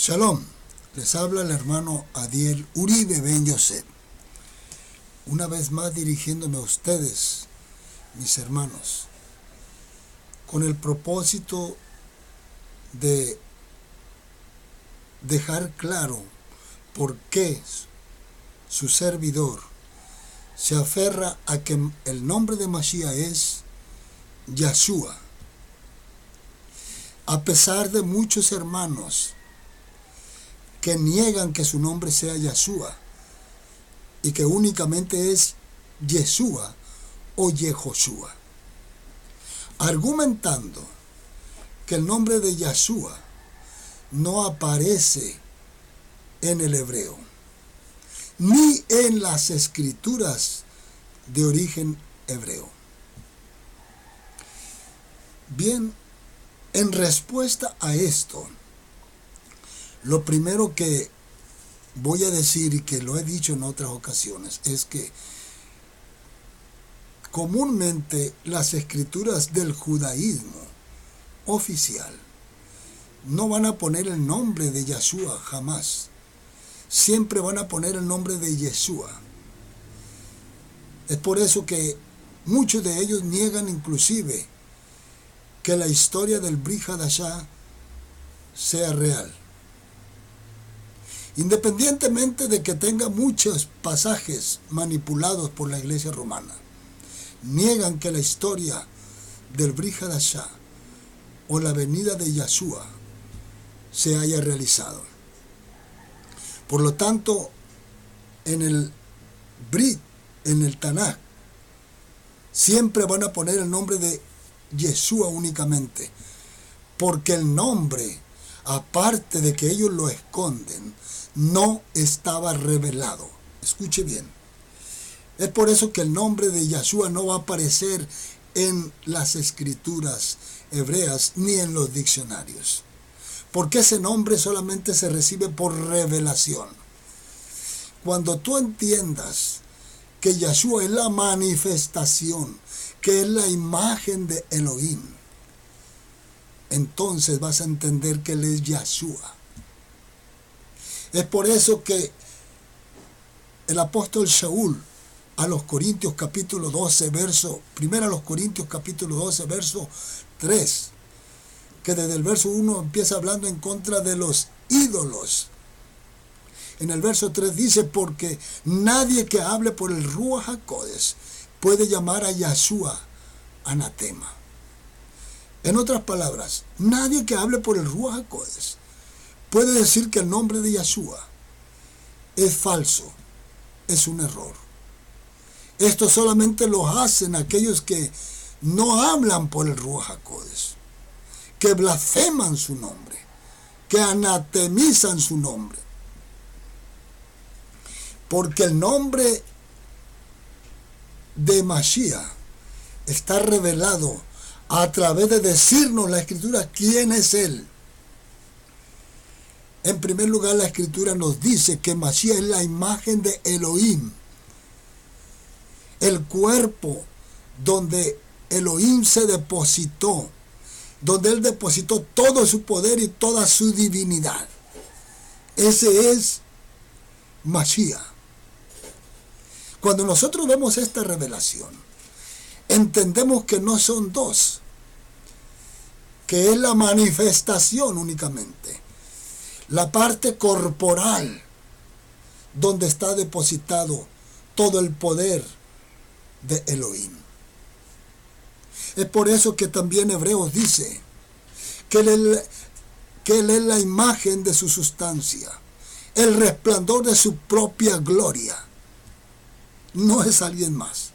Shalom, les habla el hermano Adiel Uribe Ben Yosef, una vez más dirigiéndome a ustedes, mis hermanos, con el propósito de dejar claro por qué su servidor se aferra a que el nombre de Mashiach es Yahshua, a pesar de muchos hermanos que niegan que su nombre sea Yahshua y que únicamente es Yeshua o Yehoshua, argumentando que el nombre de Yahshua no aparece en el hebreo ni en las escrituras de origen hebreo. Bien, en respuesta a esto, lo primero que voy a decir, y que lo he dicho en otras ocasiones, es que comúnmente las escrituras del judaísmo oficial no van a poner el nombre de Yahshua jamás. Siempre van a poner el nombre de Yeshua. Es por eso que muchos de ellos niegan inclusive que la historia del Brit Hadashah sea real. Independientemente de que tenga muchos pasajes manipulados por la Iglesia romana, niegan que la historia del Brit Hadashah o la venida de Yahshua se haya realizado. Por lo tanto, en el Brit, en el Tanaj, siempre van a poner el nombre de Yeshua únicamente, porque el nombre, aparte de que ellos lo esconden, no estaba revelado. Escuche bien. Es por eso que el nombre de Yahshua no va a aparecer en las escrituras hebreas ni en los diccionarios, porque ese nombre solamente se recibe por revelación. Cuando tú entiendas que Yahshua es la manifestación, que es la imagen de Elohim, entonces vas a entender que Él es Yahshua. Es por eso que el apóstol Shaul a los Corintios capítulo 12, primero a los Corintios capítulo 12, verso 3, que desde el verso 1 empieza hablando en contra de los ídolos. En el verso 3 dice, porque nadie que hable por el Ruach HaKodesh puede llamar a Yahshua anatema. En otras palabras, nadie que hable por el Ruach HaKodesh puede decir que el nombre de Yahshua es falso, es un error. Esto solamente lo hacen aquellos que no hablan por el Ruach HaKodesh, que blasfeman su nombre, que anatemizan su nombre. Porque el nombre de Mashiach está revelado a través de decirnos la Escritura quién es Él. En primer lugar, la Escritura nos dice que Mashiach es la imagen de Elohim, el cuerpo donde Elohim se depositó, donde Él depositó todo su poder y toda su divinidad. Ese es Mashiach. Cuando nosotros vemos esta revelación, entendemos que no son dos, que es la manifestación únicamente, la parte corporal donde está depositado todo el poder de Elohim. Es por eso que también Hebreos dice que Él es la imagen de su sustancia, el resplandor de su propia gloria. No es alguien más.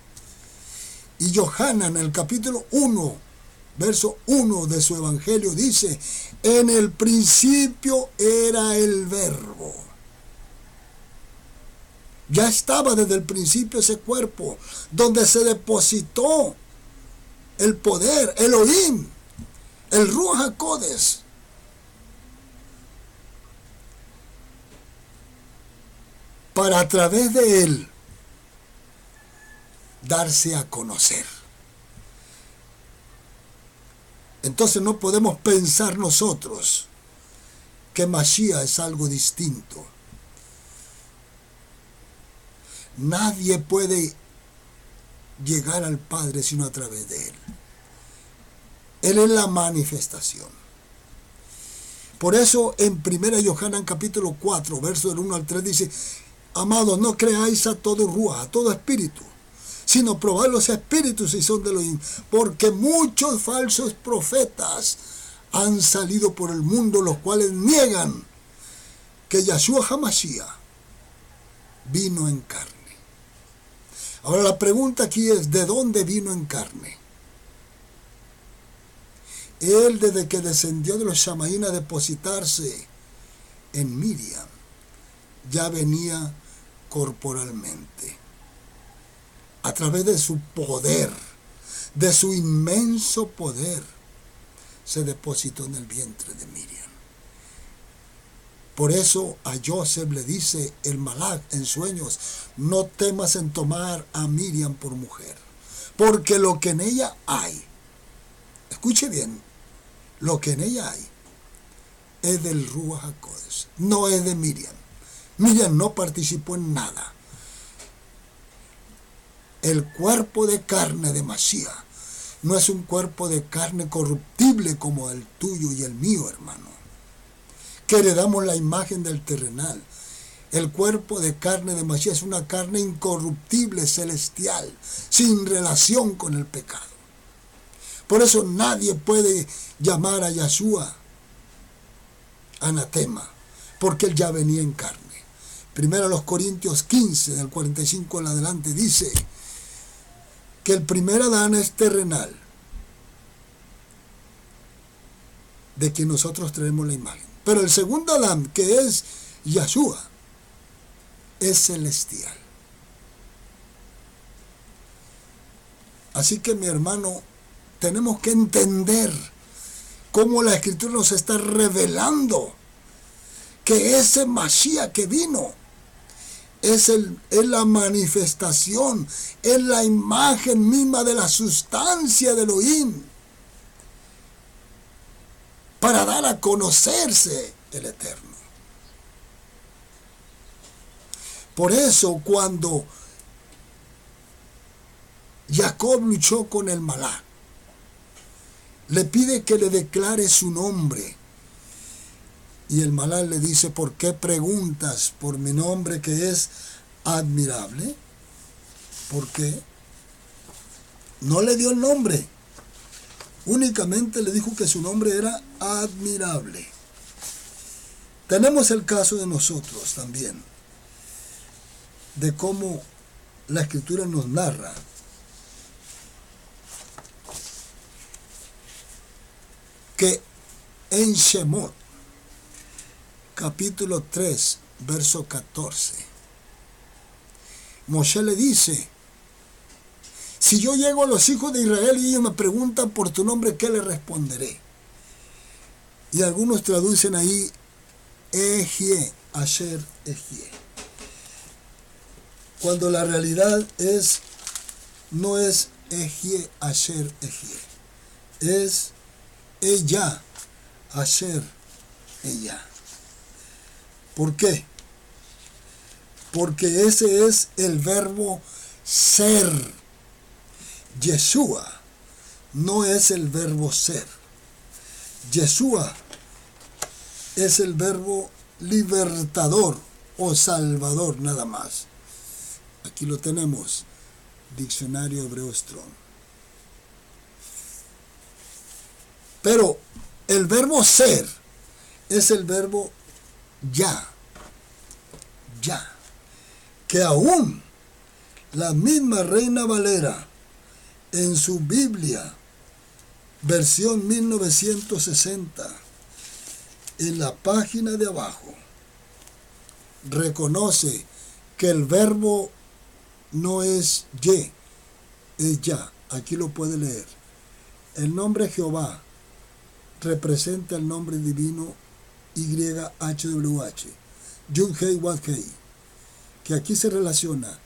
Y Yohanan, en el capítulo 1, verso 1 de su evangelio, dice, en el principio era el verbo. Ya estaba desde el principio ese cuerpo, donde se depositó el poder, Elohim, el Ruach HaKodesh. Para a través de él darse a conocer. Entonces no podemos pensar nosotros que Mashiach es algo distinto. Nadie puede llegar al Padre sino a través de Él. Él es la manifestación. Por eso en 1 Yohanan capítulo 4, verso del 1 al 3 dice: amados, no creáis a todo ruaj, a todo espíritu, sino probad los espíritus si son de Elohim, porque muchos falsos profetas han salido por el mundo, los cuales niegan que Yahshua HaMashiach vino en carne. Ahora la pregunta aquí es: ¿de dónde vino en carne? Él, desde que descendió de los Shamaín a depositarse en Miriam, ya venía corporalmente. A través de su poder, de su inmenso poder, se depositó en el vientre de Miriam. Por eso a Joseph le dice el Malach en sueños: no temas en tomar a Miriam por mujer, porque lo que en ella hay, escuche bien, lo que en ella hay es del Ruach HaKodesh, no es de Miriam. Miriam no participó en nada. El cuerpo de carne de Mashiach no es un cuerpo de carne corruptible como el tuyo y el mío, hermano, que heredamos la imagen del terrenal. El cuerpo de carne de Mashiach es una carne incorruptible, celestial, sin relación con el pecado. Por eso nadie puede llamar a Yahshua anatema, porque él ya venía en carne. Primero los Corintios 15, del 45 en adelante, dice que el primer Adán es terrenal, de quien nosotros traemos la imagen. Pero el segundo Adán, que es Yahshua, es celestial. Así que, mi hermano, tenemos que entender cómo la Escritura nos está revelando que ese Mashiach que vino es la manifestación, es la imagen misma de la sustancia de Elohim, para dar a conocerse el Eterno. Por eso cuando Jacob luchó con el Malach, le pide que le declare su nombre. Y el Malach le dice: ¿por qué preguntas por mi nombre que es admirable? ¿Por qué? No le dio el nombre. Únicamente le dijo que su nombre era admirable. Tenemos el caso de nosotros también, de cómo la Escritura nos narra que en Shemot, capítulo 3, verso 14, Moshe le dice: si yo llego a los hijos de Israel y ellos me preguntan por tu nombre, ¿qué les responderé? Y algunos traducen ahí Ejie, Asher Ejie, cuando la realidad no es Ejie, Asher Ejie, es ella, Asher, ella. ¿Por qué? Porque ese es el verbo ser. Yeshua no es el verbo ser. Yeshua es el verbo libertador o salvador, nada más. Aquí lo tenemos, Diccionario Hebreo Strong. Pero el verbo ser es el verbo ya, que aún la misma Reina Valera en su Biblia, versión 1960, en la página de abajo, reconoce que el verbo no es ye, es ya. Aquí lo puede leer. El nombre Jehová representa el nombre divino YHWH, Yud-Hei Wad-Hei, que aquí se relaciona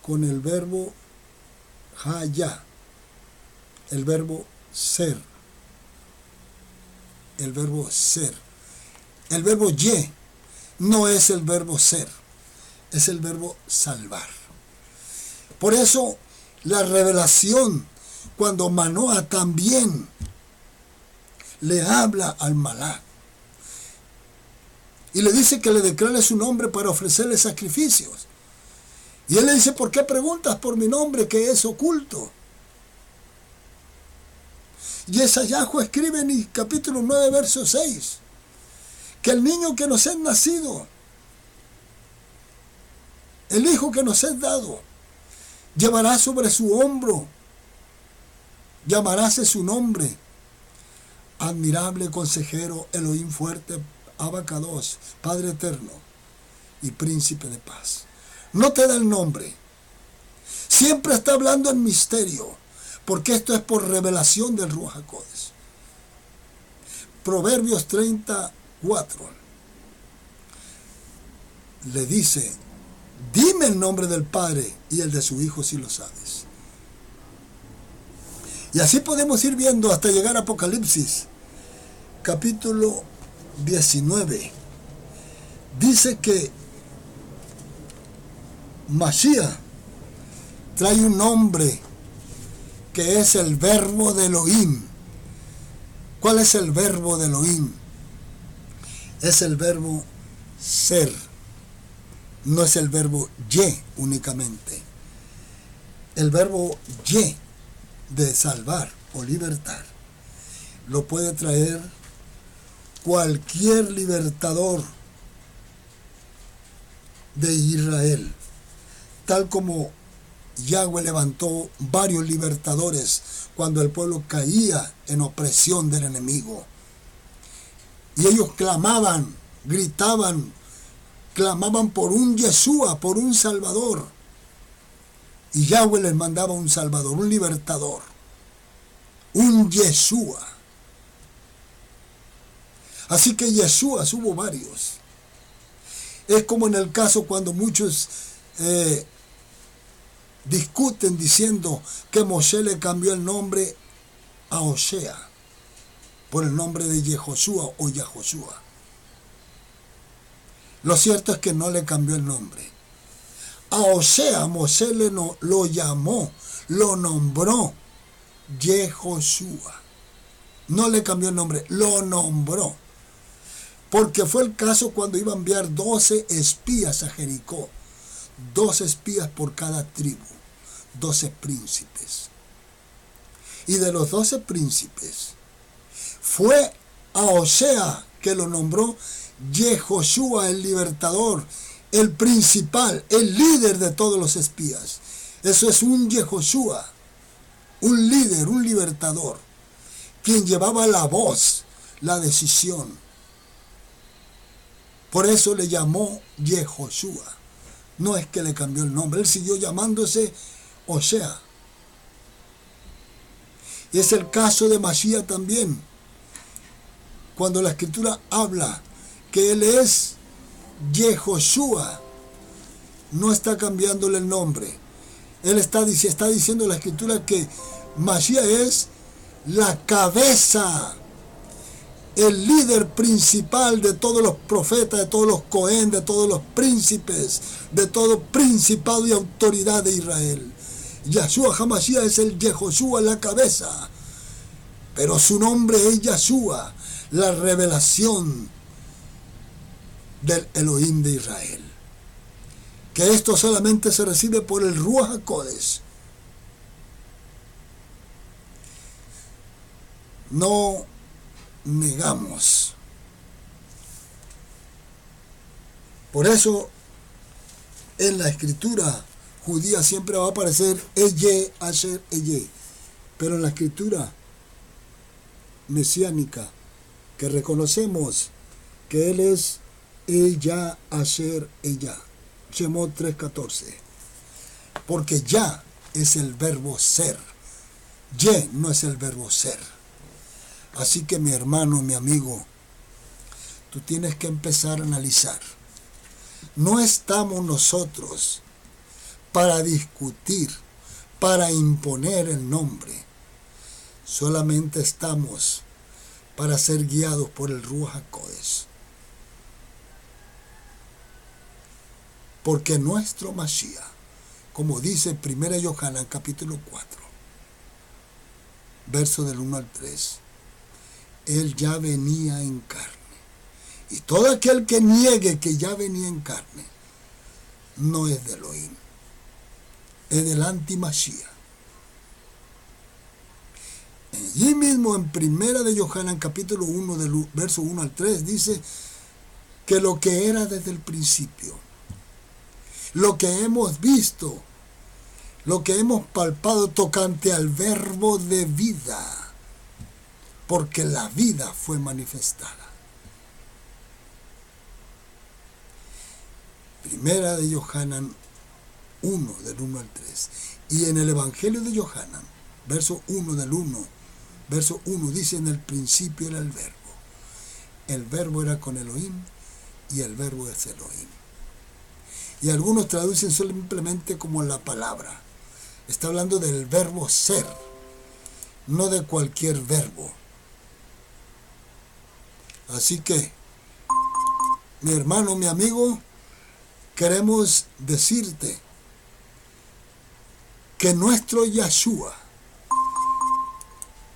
con el verbo Haya, el verbo ser, El verbo ye no es el verbo ser, es el verbo salvar. Por eso la revelación, cuando Manoah también le habla al Malak y le dice que le declare su nombre para ofrecerle sacrificios. Y él le dice, ¿por qué preguntas por mi nombre que es oculto? Y Esayahu escribe en el capítulo 9, verso 6, que el niño que nos es nacido, el hijo que nos es dado, llevará sobre su hombro, llamaráse su nombre, admirable consejero, Elohim fuerte, Abacados, Padre eterno y príncipe de paz. No te da el nombre. Siempre está hablando en misterio, porque esto es por revelación del Ruach HaKodesh. Proverbios 34 le dice, dime el nombre del Padre y el de su Hijo si lo sabes. Y así podemos ir viendo hasta llegar a Apocalipsis, capítulo 19. Dice que Mashiach trae un nombre que es el verbo de Elohim. ¿Cuál es el verbo de Elohim? Es el verbo ser. No es el verbo ye únicamente. El verbo ye de salvar o libertar lo puede traer cualquier libertador de Israel, tal como Yahweh levantó varios libertadores cuando el pueblo caía en opresión del enemigo. Y ellos clamaban, gritaban, clamaban por un Yeshua, por un Salvador. Y Yahweh les mandaba un Salvador, un libertador, un Yeshua. Así que Yeshua hubo varios. Es como en el caso cuando muchos discuten diciendo que Moshe le cambió el nombre a Osea por el nombre de Yehoshua o Yahoshua. Lo cierto es que no le cambió el nombre. A Osea Moshe lo llamó, lo nombró Yehoshua. No le cambió el nombre, lo nombró. Porque fue el caso cuando iba a enviar 12 espías a Jericó. 12 espías por cada tribu. 12 príncipes. Y de los 12 príncipes, fue a Osea que lo nombró Yehoshua, el libertador, el principal, el líder de todos los espías. Eso es un Yehoshua, un líder, un libertador, quien llevaba la voz, la decisión. Por eso le llamó Yehoshua. No es que le cambió el nombre, él siguió llamándose Osea. Y es el caso de Mashiach también. Cuando la escritura habla que él es Yehoshua, no está cambiándole el nombre. Él está diciendo la escritura que Mashiach es la cabeza, el líder principal de todos los profetas, de todos los Cohen, de todos los príncipes, de todo principado y autoridad de Israel. Yahshua HaMashiach es el Yehoshua, la cabeza, pero su nombre es Yahshua, la revelación del Elohim de Israel. Que esto solamente se recibe por el Ruach HaKodesh. No negamos. Por eso en la escritura judía siempre va a aparecer Eye, Asher, Eye. Pero en la escritura mesiánica, que reconocemos que él es Ella, Asher, Ella. Shemot 3:14. Porque ya es el verbo ser. Ye no es el verbo ser. Así que mi hermano, mi amigo, tú tienes que empezar a analizar. No estamos nosotros para discutir, para imponer el nombre. Solamente estamos para ser guiados por el Ruach HaKodesh. porque nuestro Mashiach, como dice 1 Yohanan capítulo 4, verso del 1 al 3, él ya venía en carne. Y todo aquel que niegue que ya venía en carne, no es de Elohim, es del anti-Mashiach. Allí mismo en 1 Yohanan capítulo 1, del verso 1 al 3, dice que lo que era desde el principio, lo que hemos visto, lo que hemos palpado tocante al verbo de vida, porque la vida fue manifestada. Primera de Yohanan 1, del 1 al 3. Y en el Evangelio de Yohanan, verso 1 del 1, verso 1 dice: en el principio era el verbo. El verbo era con Elohim y el verbo es Elohim. Y algunos traducen simplemente como la palabra. Está hablando del verbo ser, no de cualquier verbo. Así que, mi hermano, mi amigo, queremos decirte que nuestro Yahshua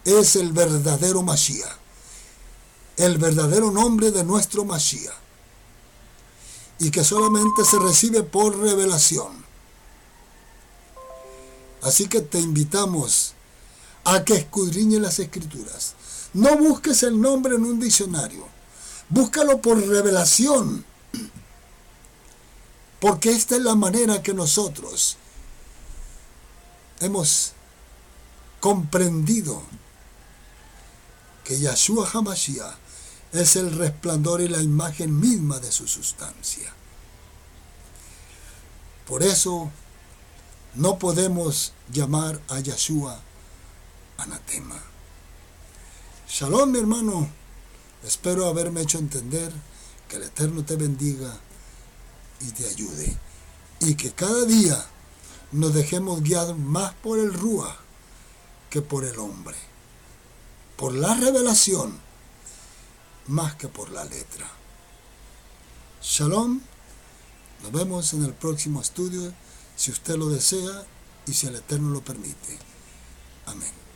es el verdadero Mashiach, el verdadero nombre de nuestro Mashiach, y que solamente se recibe por revelación. Así que te invitamos a que escudriñes las Escrituras. No busques el nombre en un diccionario, búscalo por revelación, porque esta es la manera que nosotros hemos comprendido que Yahshua HaMashiach es el resplandor y la imagen misma de su sustancia. Por eso no podemos llamar a Yahshua anatema. Shalom, mi hermano. Espero haberme hecho entender. Que el Eterno te bendiga y te ayude. Y que cada día nos dejemos guiar más por el Ruach que por el hombre. Por la revelación más que por la letra. Shalom. Nos vemos en el próximo estudio, si usted lo desea y si el Eterno lo permite. Amén.